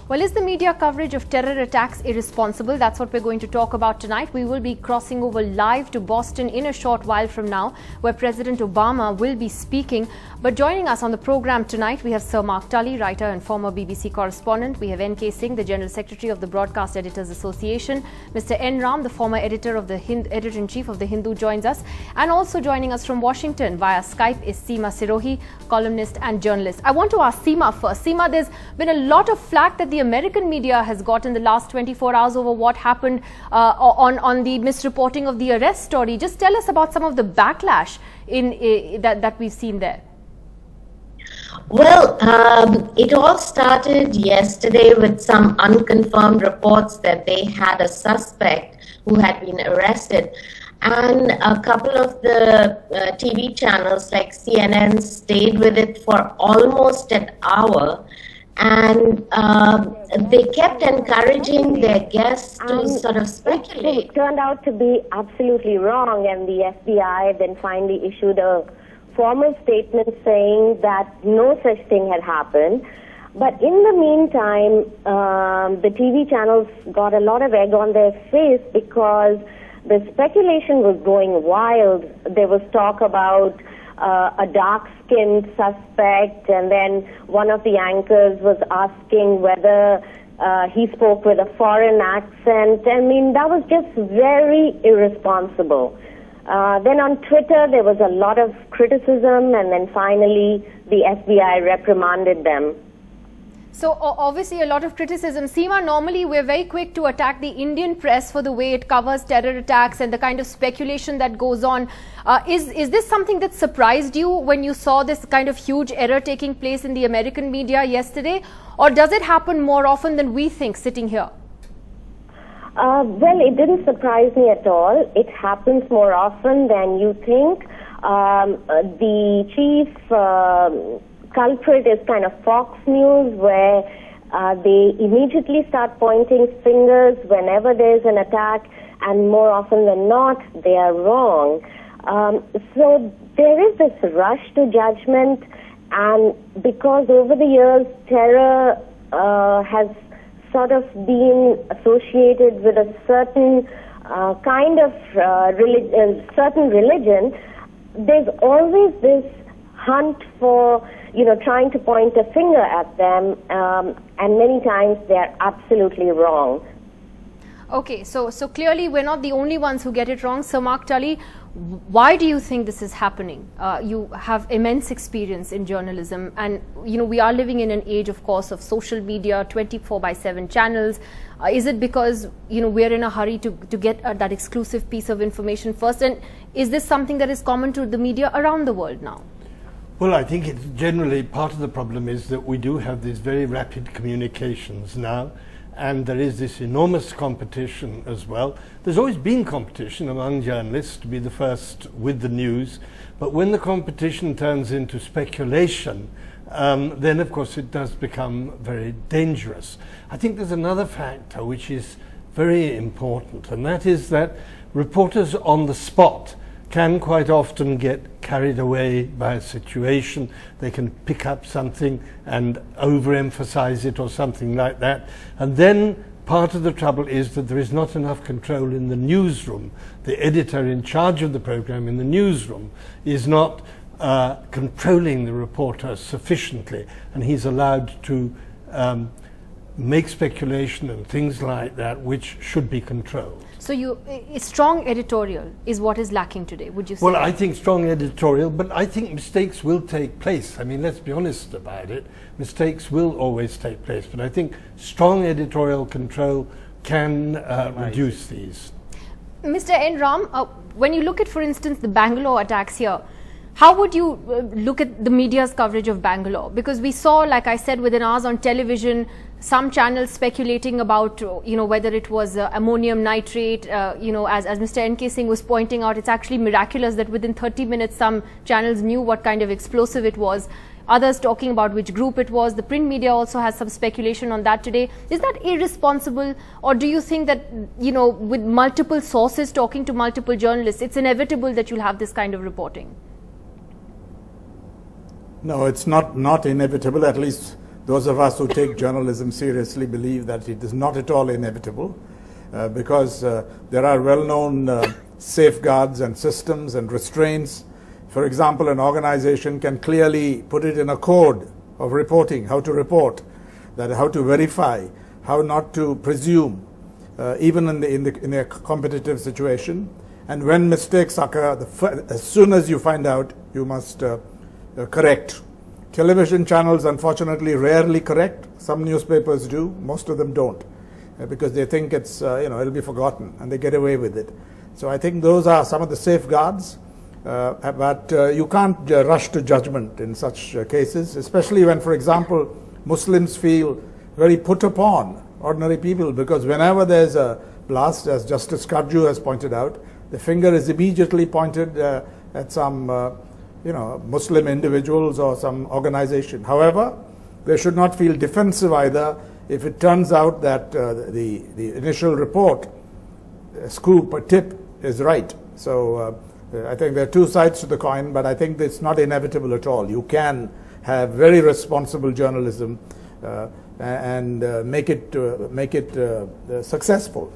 Well, is the media coverage of terror attacks irresponsible? That's what we're going to talk about tonight. We will be crossing over live to Boston in a short while from now, where President Obama will be speaking. But joining us on the program tonight, we have Sir Mark Tully, writer and former BBC correspondent. We have N.K. Singh, the General Secretary of the Broadcast Editors Association. Mr. N. Ram, the former editor-in-chief of The Hindu, joins us. And also joining us from Washington via Skype is Seema Sirohi, columnist and journalist. I want to ask Seema first. Seema, there's been a lot of flack that the American media has got in the last 24 hours over what happened on the misreporting of the arrest story. Just tell us about some of the backlash that we've seen there. Well, it all started yesterday with some unconfirmed reports that they had a suspect who had been arrested. And a couple of the TV channels like CNN stayed with it for almost an hour. And they kept encouraging their guests to sort of speculate. It turned out to be absolutely wrong, and the FBI then finally issued a formal statement saying that no such thing had happened. But in the meantime, the TV channels got a lot of egg on their face because the speculation was going wild. There was talk about a dark-skinned suspect, and then one of the anchors was asking whether he spoke with a foreign accent. I mean, that was just very irresponsible. Then on Twitter, there was a lot of criticism, and then finally the FBI reprimanded them. So obviously a lot of criticism. Seema, normally we're very quick to attack the Indian press for the way it covers terror attacks and the kind of speculation that goes on. Is this something that surprised you when you saw this kind of huge error taking place in the American media yesterday? Or does it happen more often than we think sitting here? Well, it didn't surprise me at all. It happens more often than you think. The chief culprit is kind of Fox News, where they immediately start pointing fingers whenever there's an attack, and more often than not, they are wrong. So there is this rush to judgment, and because over the years, terror has sort of been associated with a certain kind of certain religion, there's always this hunt for, trying to point a finger at them, and many times they're absolutely wrong. Okay, so clearly we're not the only ones who get it wrong. Sir Mark Tully, why do you think this is happening? You have immense experience in journalism, and we are living in an age, of course, of social media, 24/7 channels. Is it because we're in a hurry to get that exclusive piece of information first? And is this something that is common to the media around the world now? Well, I think it's generally part of the problem is that we do have these very rapid communications now, and there is this enormous competition as well. There's always been competition among journalists to be the first with the news, but when the competition turns into speculation, then of course it does become very dangerous. I think there's another factor which is very important, and that is that reporters on the spot can quite often get carried away by a situation. They can pick up something and overemphasize it or something like that. And then part of the trouble is that there is not enough control in the newsroom. The editor in charge of the program in the newsroom is not controlling the reporter sufficiently, and he's allowed to make speculation and things like that which should be controlled. So strong editorial is what is lacking today, would you say? Well, I think strong editorial, but I think mistakes will take place. I mean, let's be honest about it. Mistakes will always take place, but I think strong editorial control can reduce these. Mr. N. Ram, when you look at, for instance, the Bangalore attacks here, how would you look at the media's coverage of Bangalore? Because we saw, like I said, within hours on television, some channels speculating about, whether it was ammonium nitrate. As Mr. N.K. Singh was pointing out, it's actually miraculous that within 30 minutes, some channels knew what kind of explosive it was. Others talking about which group it was. The print media also has some speculation on that today. Is that irresponsible, or do you think that, with multiple sources talking to multiple journalists, it's inevitable that you'll have this kind of reporting? No, it's not inevitable. At least those of us who take journalism seriously believe that it is not at all inevitable, because there are well-known safeguards and systems and restraints. For example, an organization can clearly put it in a code of reporting, how to report, that how to verify, how not to presume, even in a competitive situation. And when mistakes occur, as soon as you find out, you must correct. Television channels, unfortunately, rarely correct. Some newspapers do, most of them don't, because they think it's, it'll be forgotten, and they get away with it. So I think those are some of the safeguards, but you can't rush to judgment in such cases, especially when, for example, Muslims feel very put upon, ordinary people, because whenever there's a blast, as Justice Karju has pointed out, the finger is immediately pointed at some Muslim individuals or some organization. However, they should not feel defensive either if it turns out that the initial report, scoop or tip, is right. So I think there are two sides to the coin, but I think it's not inevitable at all. You can have very responsible journalism and make it successful.